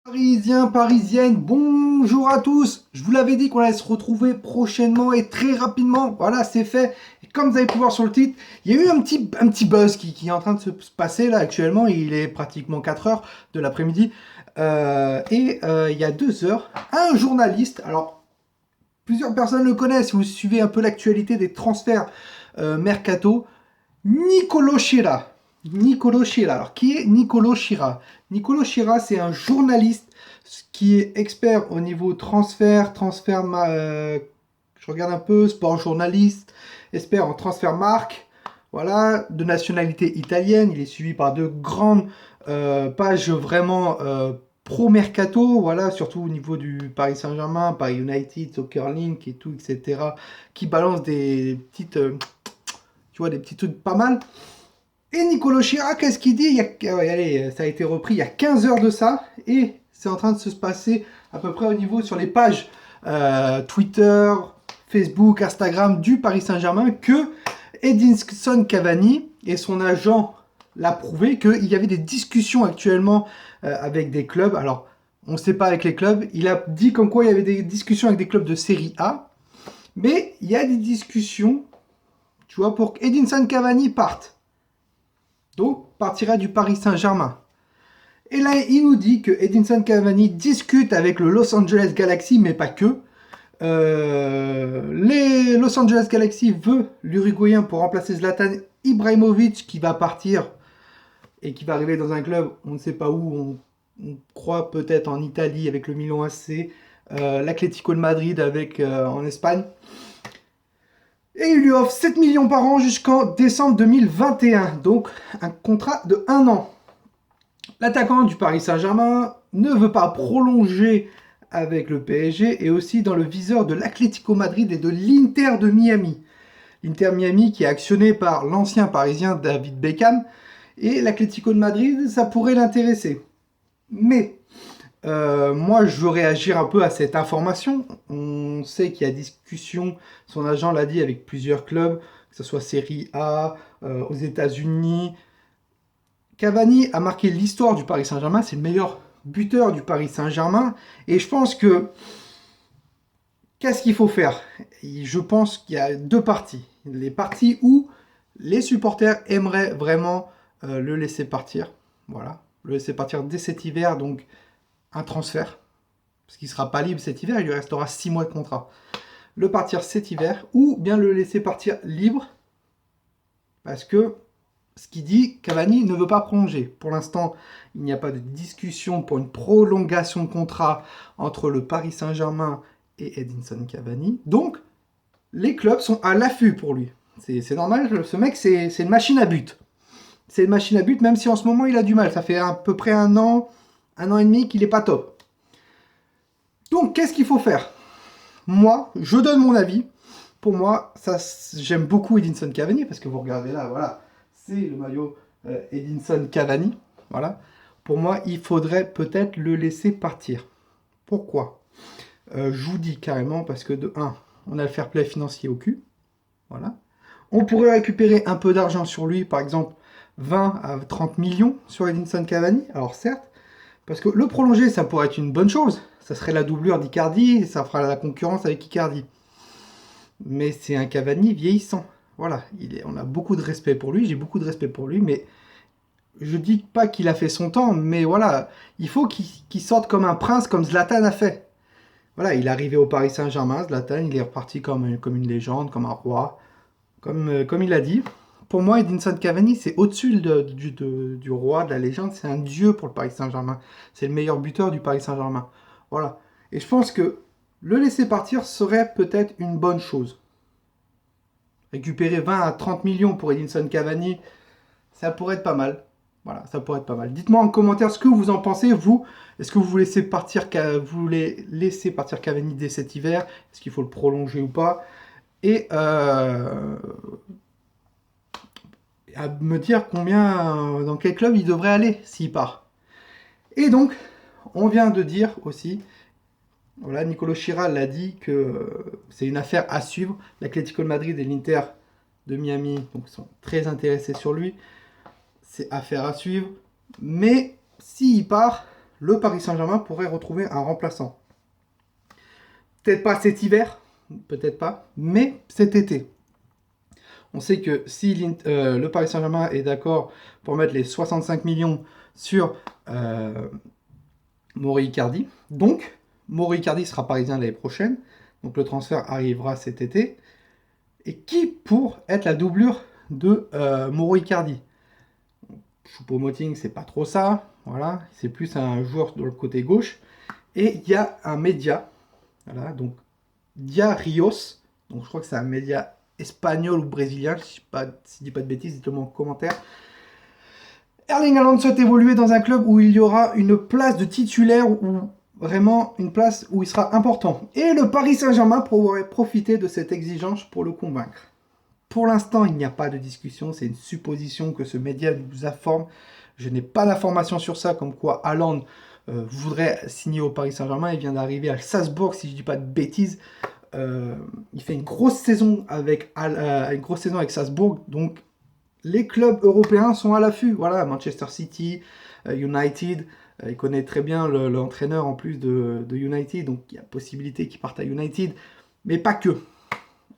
Parisiens, parisiennes, bonjour à tous. Je vous l'avais dit qu'on allait se retrouver prochainement et très rapidement. Voilà, c'est fait. Et comme vous avez pu voir sur le titre, il y a eu un petit buzz qui est en train de se passer là actuellement. Il est pratiquement 4 heures de l'après-midi. Il y a 2 heures, un journaliste, alors plusieurs personnes le connaissent, si vous suivez un peu l'actualité des transferts mercato, Nicolo Schira. Nicolo Schira. Alors, qui est Nicolo Schira? Nicolo Schira, c'est un journaliste qui est expert au niveau je regarde un peu, sport journaliste, expert en transfert marque, voilà, de nationalité italienne. Il est suivi par de grandes pages vraiment pro mercato, voilà, surtout au niveau du Paris Saint-Germain, Paris United, Soccer Link et tout, etc., qui balance des petites, tu vois, des petits trucs pas mal. Et Nicolo Chirac, qu'est-ce qu'il dit? Allez, ça a été repris il y a 15 heures de ça, et c'est en train de se passer à peu près au niveau sur les pages Twitter, Facebook, Instagram du Paris Saint-Germain, que Edinson Cavani et son agent l'a prouvé qu'il y avait des discussions actuellement avec des clubs. Alors, on ne sait pas avec les clubs. Il a dit comme quoi il y avait des discussions avec des clubs de série A, mais il y a des discussions, tu vois, pour qu'Edinson Cavani parte. Donc, partira du Paris Saint-Germain. Et là, il nous dit que Edinson Cavani discute avec le Los Angeles Galaxy, mais pas que. Les Los Angeles Galaxy veut l'Uruguayen pour remplacer Zlatan Ibrahimovic, qui va partir et qui va arriver dans un club, on ne sait pas où, on croit peut-être en Italie avec le Milan AC, l'Atlético de Madrid en Espagne. Et il lui offre 7 millions par an jusqu'en décembre 2021, donc un contrat de 1 an. L'attaquant du Paris Saint-Germain ne veut pas prolonger avec le PSG et aussi dans le viseur de l'Atlético Madrid et de l'Inter de Miami. L'Inter Miami qui est actionné par l'ancien parisien David Beckham, et l'Atlético de Madrid, ça pourrait l'intéresser. Mais moi, je veux réagir un peu à cette information. On sait qu'il y a discussion, son agent l'a dit, avec plusieurs clubs, que ce soit Série A, aux États-Unis. Cavani a marqué l'histoire du Paris Saint-Germain, c'est le meilleur buteur du Paris Saint-Germain. Et je pense que, qu'est-ce qu'il faut faire? Je pense qu'il y a deux parties. Les parties où les supporters aimeraient vraiment le laisser partir. Voilà, le laisser partir dès cet hiver, donc un transfert. Parce qu'il ne sera pas libre cet hiver, il lui restera 6 mois de contrat. Le partir cet hiver, ou bien le laisser partir libre, parce que ce qui dit, Cavani ne veut pas prolonger. Pour l'instant, il n'y a pas de discussion pour une prolongation de contrat entre le Paris Saint-Germain et Edinson Cavani. Donc, les clubs sont à l'affût pour lui. C'est normal, ce mec, c'est une machine à but. C'est une machine à but, même si en ce moment, il a du mal. Ça fait à peu près un an et demi qu'il n'est pas top. Donc, qu'est-ce qu'il faut faire? Moi, je donne mon avis. Pour moi, j'aime beaucoup Edinson Cavani, parce que vous regardez là, voilà, c'est le maillot Edinson Cavani. Voilà. Pour moi, il faudrait peut-être le laisser partir. Pourquoi? Je vous dis carrément, parce que de 1, on a le fair play financier au cul. Voilà. On pourrait récupérer un peu d'argent sur lui, par exemple 20 à 30 millions sur Edinson Cavani. Alors certes, parce que le prolonger, ça pourrait être une bonne chose. Ça serait la doublure d'Icardi, ça fera la concurrence avec Icardi. Mais c'est un Cavani vieillissant. Voilà, on a beaucoup de respect pour lui, j'ai beaucoup de respect pour lui, mais je dis pas qu'il a fait son temps, mais voilà, il faut qu'il sorte comme un prince, comme Zlatan a fait. Voilà, il est arrivé au Paris Saint-Germain, Zlatan, il est reparti comme une légende, comme un roi, comme il a dit. Pour moi, Edinson Cavani, c'est au-dessus du roi, de la légende, c'est un dieu pour le Paris Saint-Germain. C'est le meilleur buteur du Paris Saint-Germain. Voilà. Et je pense que le laisser partir serait peut-être une bonne chose. Récupérer 20 à 30 millions pour Edinson Cavani, ça pourrait être pas mal. Voilà, ça pourrait être pas mal. Dites-moi en commentaire ce que vous en pensez, vous. Est-ce que vous voulez laisser partir Cavani dès cet hiver? Est-ce qu'il faut le prolonger ou pas? Et à me dire dans quel club il devrait aller s'il part. Et donc, on vient de dire aussi, voilà, Nicolo Schira l'a dit que c'est une affaire à suivre. L'Atlético de Madrid et l'Inter de Miami donc, sont très intéressés sur lui. C'est affaire à suivre. Mais s'il part, le Paris Saint-Germain pourrait retrouver un remplaçant. Peut-être pas cet hiver, peut-être pas, mais cet été. On sait que si le Paris Saint-Germain est d'accord pour mettre les 65 millions sur Mauro Icardi, donc Mauro Icardi sera parisien l'année prochaine, donc le transfert arrivera cet été. Et qui pour être la doublure de Mauro Icardi? Choupo-Moting, c'est pas trop ça, voilà, c'est plus un joueur de le côté gauche. Et il y a un média, voilà, donc Diarios, donc je crois que c'est un média espagnol ou brésilien, si je dis pas de bêtises, dites-le moi en commentaire. Erling Haaland souhaite évoluer dans un club où il y aura une place de titulaire ou vraiment une place où il sera important. Et le Paris Saint-Germain pourrait profiter de cette exigence pour le convaincre. Pour l'instant, il n'y a pas de discussion, c'est une supposition que ce média nous informe. Je n'ai pas d'informations sur ça, comme quoi Haaland voudrait signer au Paris Saint-Germain. Il vient d'arriver à Salzbourg, si je ne dis pas de bêtises. Il fait une grosse saison avec Salzbourg, donc les clubs européens sont à l'affût. Voilà, Manchester City, United, il connaît très bien l'entraîneur en plus de United, donc il y a possibilité qu'il parte à United, mais pas que.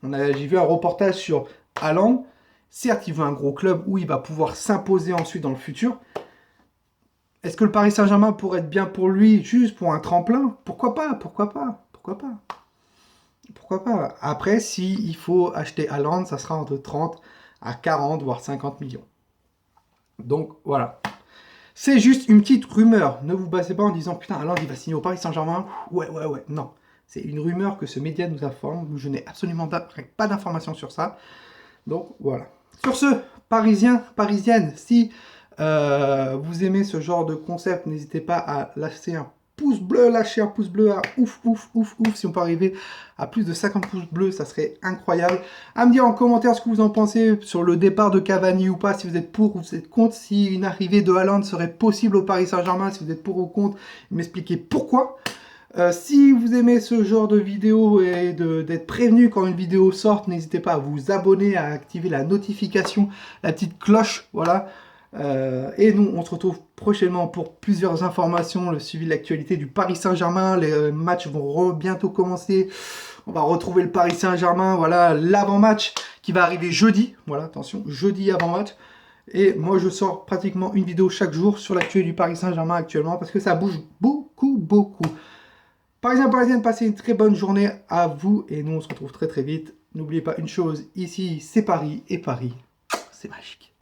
J'ai vu un reportage sur Haaland. Certes, il veut un gros club où il va pouvoir s'imposer ensuite dans le futur. Est-ce que le Paris Saint-Germain pourrait être bien pour lui, juste pour un tremplin? Pourquoi pas? Pourquoi pas? Pourquoi pas? Pourquoi pas? Après, s'il faut acheter Haaland, ça sera entre 30 à 40, voire 50 millions. Donc, voilà. C'est juste une petite rumeur. Ne vous basez pas en disant, putain, Haaland, il va signer au Paris Saint-Germain. Ouais. Non. C'est une rumeur que ce média nous informe. Je n'ai absolument pas d'informations sur ça. Donc, voilà. Sur ce, Parisiens, Parisiennes, si vous aimez ce genre de concept, n'hésitez pas à lâcher un pouce bleu, à ouf. Si on peut arriver à plus de 50 pouces bleus, ça serait incroyable. À me dire en commentaire ce que vous en pensez sur le départ de Cavani ou pas, si vous êtes pour ou vous êtes contre, si une arrivée de Haaland serait possible au Paris Saint-Germain, si vous êtes pour ou contre, m'expliquez pourquoi. Si vous aimez ce genre de vidéo et d'être prévenu quand une vidéo sort, n'hésitez pas à vous abonner, à activer la notification, la petite cloche, voilà. Et nous, on se retrouve prochainement pour plusieurs informations, le suivi de l'actualité du Paris Saint-Germain. Les matchs vont bientôt commencer. On va retrouver le Paris Saint-Germain, voilà, l'avant-match qui va arriver jeudi. Voilà, attention, jeudi avant-match. Et moi, je sors pratiquement une vidéo chaque jour sur l'actualité du Paris Saint-Germain actuellement parce que ça bouge beaucoup. Parisiens, Parisiennes, passez une très bonne journée à vous et nous, on se retrouve très vite. N'oubliez pas une chose, ici, c'est Paris et Paris, c'est magique.